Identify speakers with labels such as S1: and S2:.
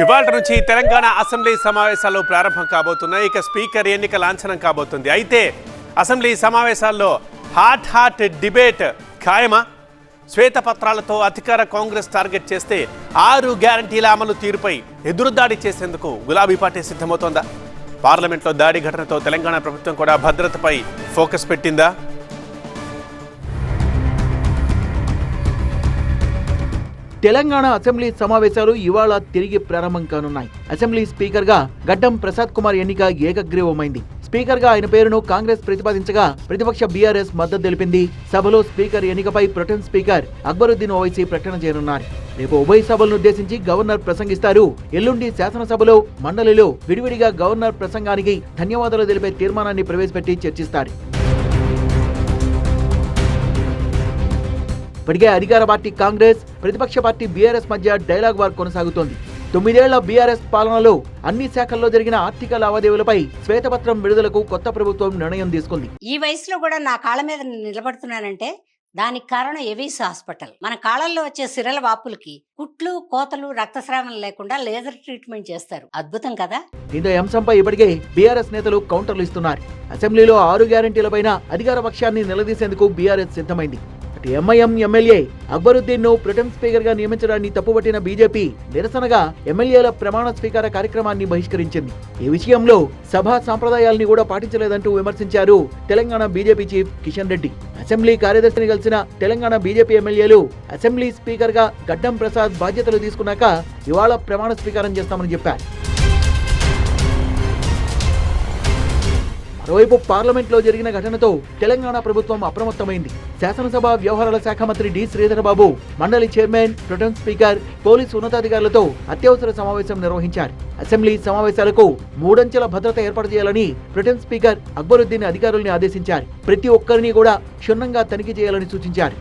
S1: ఇవాళ నుంచి తెలంగాణ అసెంబ్లీ సమావేశాలు ప్రారంభం కాబోతున్నాయి. ఇక స్పీకర్ ఎన్నిక లాంఛనం కాబోతుంది. అయితే అసెంబ్లీ సమావేశాల్లో హాట్ డిబేట్ ఖాయమా? శ్వేతపత్రాలతో అధికార కాంగ్రెస్ టార్గెట్ చేస్తే 6 గ్యారంటీల అమలు తీరుపై ఎదురుదాడి చేసేందుకు గులాబీ పార్టీ సిద్ధమవుతోందా? పార్లమెంట్లో దాడి ఘటనతో తెలంగాణ ప్రభుత్వం కూడా భద్రతపై ఫోకస్ పెట్టిందా?
S2: తెలంగాణ అసెంబ్లీ సమావేశాలు ఇవాళ తిరిగి ప్రారంభం కానున్నాయి. అసెంబ్లీ స్పీకర్ గా గడ్డం ప్రసాద్ కుమార్ ఎన్నిక ఏకగ్రీవమైంది. స్పీకర్ గా ఆయన పేరును కాంగ్రెస్ ప్రతిపాదించగా ప్రతిపక్ష బీఆర్ఎస్ మద్దతు తెలిపింది. సభలో స్పీకర్ ఎన్నికపై ప్రొటెం స్పీకర్ అక్బరుద్దీన్ ఓవైసీ ప్రకటన చేయనున్నారు. రేపు ఉభయ సభలను ఉద్దేశించి గవర్నర్ ప్రసంగిస్తారు. ఎల్లుండి శాసనసభలో మండలిలో విడివిడిగా గవర్నర్ ప్రసంగానికి ధన్యవాదాలు తెలిపే తీర్మానాన్ని ప్రవేశపెట్టి చర్చిస్తారు. ఇప్పటికే అధికార పార్టీ కాంగ్రెస్, ప్రతిపక్ష పార్టీ బీఆర్ఎస్ మధ్య డైలాగ్ వార్ కొనసాగుతోంది. 9 ఏళ్ల బీఆర్ఎస్ పాలనలో అన్ని శాఖల్లో జరిగిన ఆర్థిక లావాదేవీలపై శ్వేతపత్రం విడుదలకు కొత్త ప్రభుత్వం నిర్ణయం తీసుకుంది.
S3: ఈ వయసులో కూడా నా కాళ్ళ మీద నిలబడుతున్నానంటే దానికి కారణం ఎవిస్ హాస్పిటల్. మన కాళ్ళల్లో వచ్చే సిరల వాపులకి కుట్లు, కోతలు, రక్తస్రావం లేకుండా లేజర్ ట్రీట్మెంట్ చేస్తారు. అద్భుతం కదా?
S2: దీంతో అంశంపై ఇప్పటికే బీఆర్ఎస్ నేతలు కౌంటర్లు ఇస్తున్నారు. అసెంబ్లీలో 6 గ్యారంటీలపైన అధికార పక్షాన్ని నిలదీసేందుకు బీఆర్ఎస్ సిద్ధమైంది. ఎంఐఎం ఎమ్మెల్యే అక్బరుద్దీన్ ను ప్రొటెం స్పీకర్ గా నియమించడాన్ని తప్పుపట్టిన బీజేపీ నిరసనగా ఎమ్మెల్యేల ప్రమాణ స్వీకార కార్యక్రమాన్ని బహిష్కరించింది. ఈ విషయంలో సభా సంప్రదాయాల్ని కూడా పాటించలేదంటూ విమర్శించారు Telangana BJP chief Kishan Reddy. Assembly కార్యదర్శిని కలిసిన Telangana BJP MLAs assembly speaker గా గడ్డం ప్రసాద్ బాధ్యతలు తీసుకున్నాక ఇవాళ ప్రమాణ స్వీకారం చేస్తామని చెప్పారు. మరోవైపు పార్లమెంట్లో జరిగిన ఘటనతో తెలంగాణ ప్రభుత్వం అప్రమత్తమైంది. శాసనసభ వ్యవహారాల శాఖ మంత్రి డి శ్రీధర్ బాబు, మండలి చైర్మన్, ప్రొటెం స్పీకర్, పోలీసు ఉన్నతాధికారులతో అత్యవసర సమావేశం నిర్వహించారు. అసెంబ్లీ సమావేశాలకు 3 అంచెల భద్రత ఏర్పాటు చేయాలని ప్రొటెం స్పీకర్ అక్బరుద్దీన్ అధికారుల్ని ఆదేశించారు. ప్రతి ఒక్కరిని కూడా క్షుణ్ణంగా తనిఖీ చేయాలని సూచించారు.